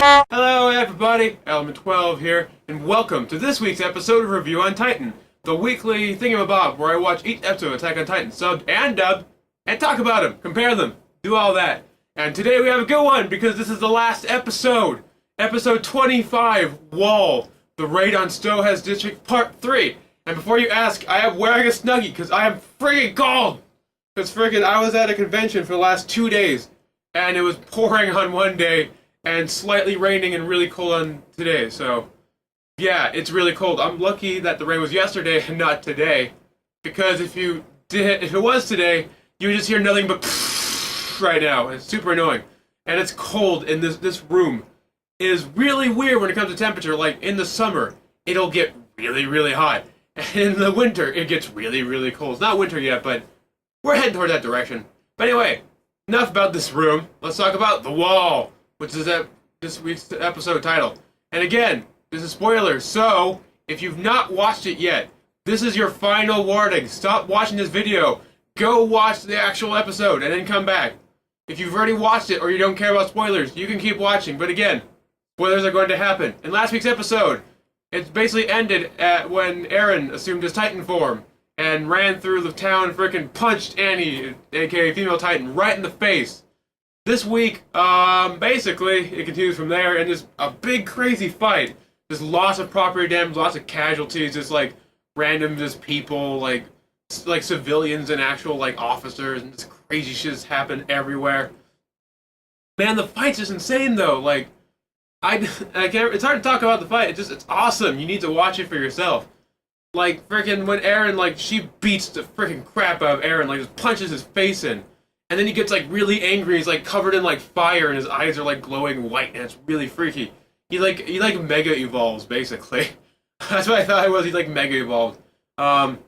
Hello everybody, Element12 here, and welcome to this week's episode of Review on Titan, the weekly thingamabob where I watch each episode of Attack on Titan, subbed and dubbed, and talk about them, compare them, do all that. And today we have a good one, because this is the last episode, episode 25, Wall, the Raid on Stohaz District Part 3. And before you ask, I am wearing a Snuggie, because I am friggin' cold! Because friggin' I was at a convention for the last 2 days, and it was pouring on one day, and slightly raining and really cold on today, so yeah, it's really cold. I'm lucky that the rain was yesterday and not today, because if it was today, you would just hear nothing but right now. It's super annoying, and it's cold in this room. It is really weird when it comes to temperature. Like in the summer, it'll get really hot, and in the winter, it gets really cold. It's not winter yet, but we're heading toward that direction. But anyway, enough about this room. Let's talk about The Wall, which is this week's episode title. And again, this is spoilers, so if you've not watched it yet, this is your final warning. Stop watching this video, go watch the actual episode, and then come back. If you've already watched it or you don't care about spoilers, you can keep watching, but again, spoilers are going to happen. In last week's episode, it basically ended at when Eren assumed his Titan form and ran through the town and frickin' punched Annie, aka Female Titan, right in the face. This week, basically, it continues from there, and just a big crazy fight. Just lots of property damage, lots of casualties, just like random just people, like civilians and actual like officers, and just crazy shit has happened everywhere. Man, the fight's just insane though. Like, I can't. It's hard to talk about the fight. It's awesome. You need to watch it for yourself. Like freaking when Eren, like, she beats the freaking crap out of Eren, like just punches his face in. And then he gets, like, really angry. He's, like, covered in, like, fire, and his eyes are, like, glowing white, and it's really freaky. He mega evolves, basically. That's what I thought it was. He, like, mega evolved. And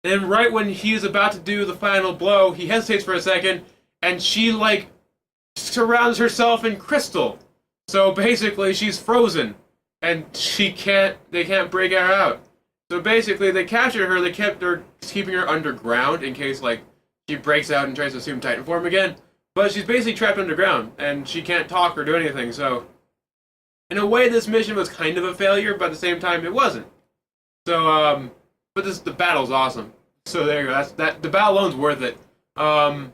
right when he's about to do the final blow, he hesitates for a second, and she, like, surrounds herself in crystal. So, basically, she's frozen, and they can't break her out. So, basically, they captured her, keeping her underground in case, like, she breaks out and tries to assume Titan form again, but she's basically trapped underground, and she can't talk or do anything, so in a way this mission was kind of a failure, but at the same time it wasn't. So, but the battle's awesome. So there you go, the battle alone's worth it. And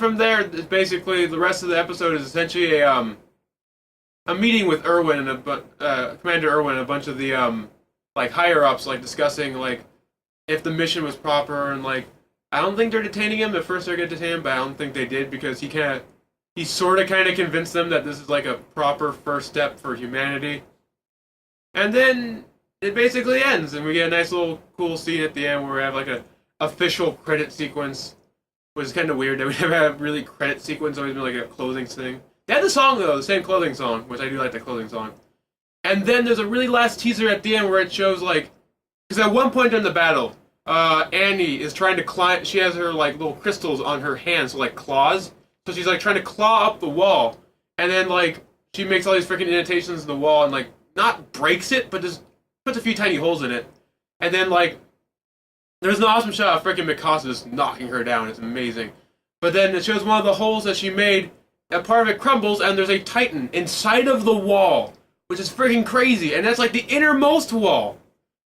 from there, it's basically, the rest of the episode is essentially a meeting with Erwin and Commander Erwin and a bunch of the, like, higher-ups, like, discussing, like, if the mission was proper, and, like, I don't think they're detaining him. At first they're going to detain him, but I don't think they did, because he sort of kind of convinced them that this is like a proper first step for humanity. And then it basically ends, and we get a nice little cool scene at the end where we have like a official credit sequence, which is kind of weird that we never have really credit sequence, always been like a closing thing. They had the song though, the same closing song, which I do like the closing song. And then there's a really last teaser at the end where it shows like, because at one point in the battle, Annie is trying to climb. She has her like little crystals on her hands, so like claws. So she's like trying to claw up the wall, and then like she makes all these freaking indentations in the wall, and like not breaks it, but just puts a few tiny holes in it. And then like there's an awesome shot of freaking Mikasa just knocking her down. It's amazing. But then it shows one of the holes that she made. A part of it crumbles, and there's a Titan inside of the wall, which is freaking crazy. And that's like the innermost wall.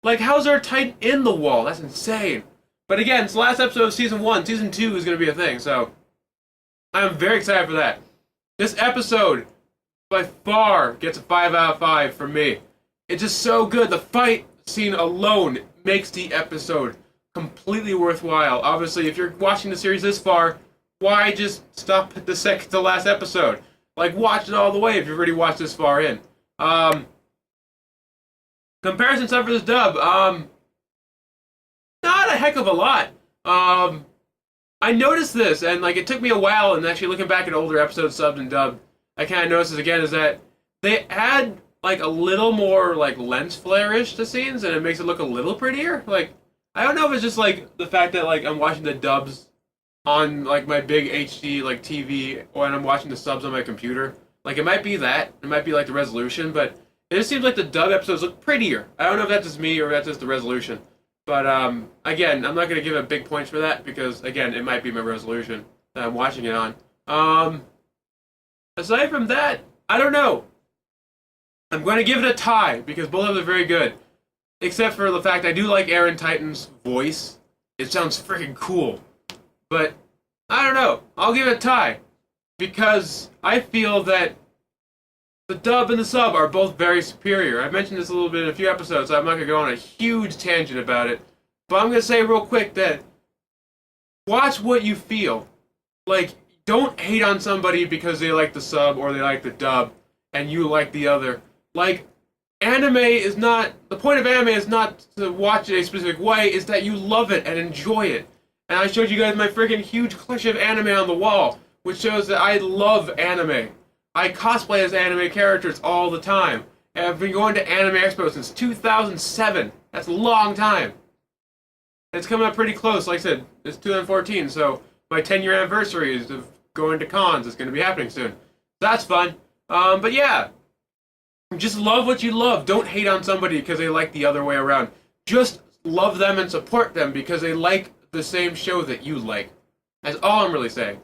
Like, how's there a Titan in the wall? That's insane. But again, it's the last episode of Season 1. Season 2 is going to be a thing, so I'm very excited for that. This episode, by far, gets a 5 out of 5 from me. It's just so good. The fight scene alone makes the episode completely worthwhile. Obviously, if you're watching the series this far, why just stop at the second to last episode? Like, watch it all the way if you've already watched this far in. Comparison stuff for this dub, not a heck of a lot. I noticed this, and like it took me a while, and actually looking back at older episodes subbed and dubbed, I kind of noticed this again, is that they add like a little more like lens flare-ish to scenes, and it makes it look a little prettier. Like, I don't know if it's just like the fact that like I'm watching the dubs on like my big HD like TV, or when I'm watching the subs on my computer. Like, it might be that, it might be like the resolution, but it just seems like the dub episodes look prettier. I don't know if that's just me or if that's just the resolution. But, again, I'm not going to give it big points for that because, again, it might be my resolution that I'm watching it on. Aside from that, I don't know. I'm going to give it a tie because both of them are very good. Except for the fact I do like Aaron Titan's voice. It sounds freaking cool. But I don't know. I'll give it a tie. Because I feel that the dub and the sub are both very superior. I mentioned this a little bit in a few episodes, so I'm not going to go on a huge tangent about it. But I'm going to say real quick that watch what you feel. Like, don't hate on somebody because they like the sub or they like the dub and you like the other. Like, anime is not... The point of anime is not to watch it a specific way, it's that you love it and enjoy it. And I showed you guys my freaking huge collection of anime on the wall, which shows that I love anime. I cosplay as anime characters all the time. And I've been going to Anime Expo since 2007. That's a long time. It's coming up pretty close. Like I said, it's 2014, so my 10-year anniversary is of going to cons. It's going to be happening soon. That's fun. But yeah, just love what you love. Don't hate on somebody because they like the other way around. Just love them and support them because they like the same show that you like. That's all I'm really saying.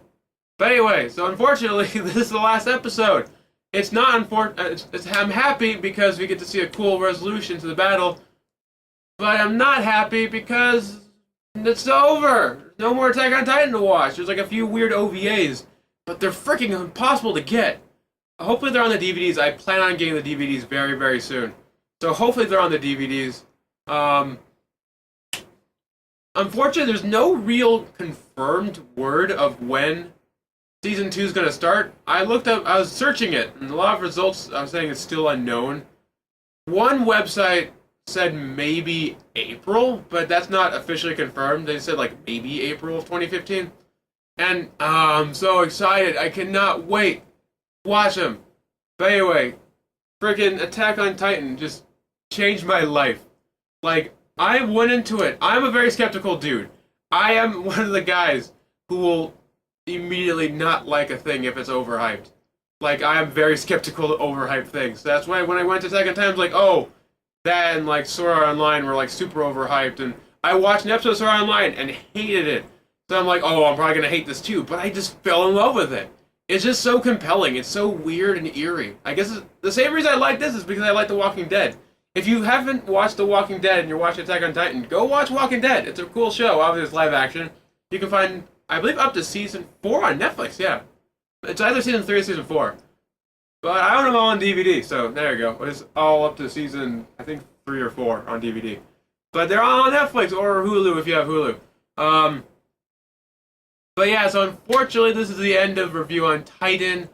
But anyway, so unfortunately, this is the last episode. It's not unfortunate. I'm happy because we get to see a cool resolution to the battle. But I'm not happy because it's over. There's no more Attack on Titan to watch. There's like a few weird OVAs, but they're freaking impossible to get. Hopefully they're on the DVDs. I plan on getting the DVDs very, very soon. So hopefully they're on the DVDs. Unfortunately, there's no real confirmed word of when Season 2 is going to start. I was searching it, and a lot of results I was saying it's still unknown. One website said maybe April, but that's not officially confirmed. They said like maybe April of 2015. And I'm so excited. I cannot wait. Watch them. But anyway, freaking Attack on Titan just changed my life. Like, I went into it. I'm a very skeptical dude. I am one of the guys who will immediately not like a thing if it's overhyped. Like, I am very skeptical of overhyped things. That's why when I went to Attack on Titan, I was like, oh, that and like Sword Art Online were like super overhyped, and I watched an episode of Sword Art Online and hated it. So I'm like, oh, I'm probably gonna hate this too, but I just fell in love with it. It's just so compelling. It's so weird and eerie. I guess the same reason I like this is because I like The Walking Dead. If you haven't watched The Walking Dead and you're watching Attack on Titan, go watch Walking Dead. It's a cool show. Obviously, it's live action. You can find, I believe, up to season 4 on Netflix. Yeah, it's either season 3 or season 4. But I own them all on DVD, so there you go. It's all up to season, I think, 3 or 4 on DVD. But they're all on Netflix or Hulu if you have Hulu. But yeah, so unfortunately, this is the end of review on Titan.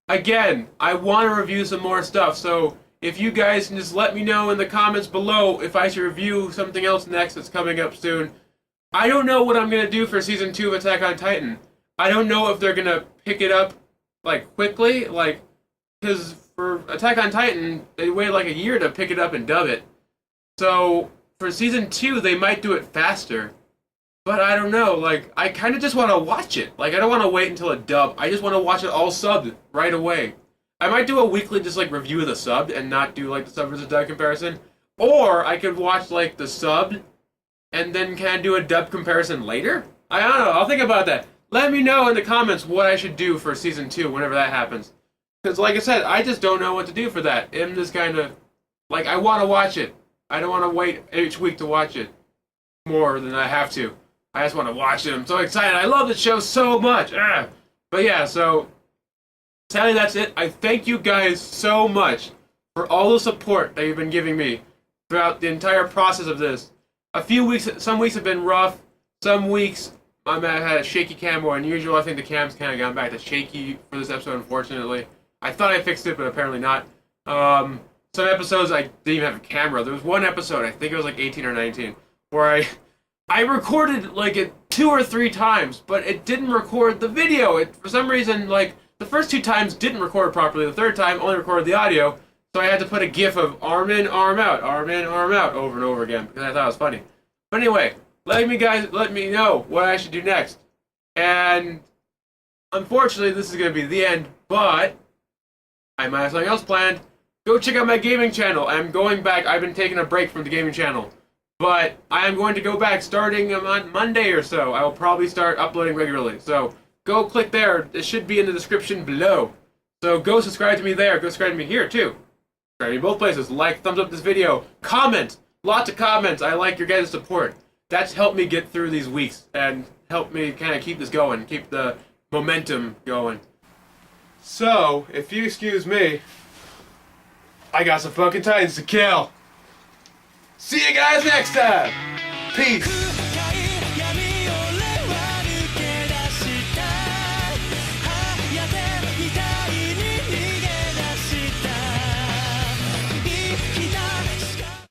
Again, I want to review some more stuff, so if you guys can just let me know in the comments below if I should review something else next that's coming up soon. I don't know what I'm going to do for Season 2 of Attack on Titan. I don't know if they're going to pick it up, like, quickly, like, because for Attack on Titan, they waited like a year to pick it up and dub it. So, for Season 2, they might do it faster. But I don't know, like, I kind of just want to watch it. Like, I don't want to wait until a dub. I just want to watch it all subbed right away. I might do a weekly just, like, review of the subbed and not do, like, the sub versus dub comparison. Or I could watch, like, the subbed and then can I do a dub comparison later? I don't know, I'll think about that. Let me know in the comments what I should do for Season 2 whenever that happens. Because, like I said, I just don't know what to do for that. I'm just kind of, like, I want to watch it. I don't want to wait each week to watch it more than I have to. I just want to watch it. I'm so excited. I love this show so much. Ugh. But yeah, so sadly that's it. I thank you guys so much for all the support that you've been giving me throughout the entire process of this. Some weeks have been rough. Some weeks I had a shaky cam more than usual. I think the cam's kind of gone back to shaky for this episode, unfortunately. I thought I fixed it, but apparently not. Some episodes I didn't even have a camera. There was one episode, I think it was like 18 or 19, where I recorded like it 2 or 3 times, but it didn't record the video. For some reason, like, the first 2 times didn't record properly. The third time only recorded the audio, so I had to put a gif of arm in, arm out over and over again, because I thought it was funny. But anyway, let me know what I should do next. And unfortunately, this is going to be the end, but I might have something else planned. Go check out my gaming channel. I'm going back. I've been taking a break from the gaming channel. But I am going to go back starting on Monday or so. I will probably start uploading regularly. So go click there. It should be in the description below. So go subscribe to me there. Go subscribe to me here too. Subscribe to me both places. Like, thumbs up this video. Comment. Lots of comments. I like your guys' support. That's helped me get through these weeks and helped me kind of keep this going, keep the momentum going. So, if you excuse me, I got some fucking Titans to kill. See you guys next time. Peace.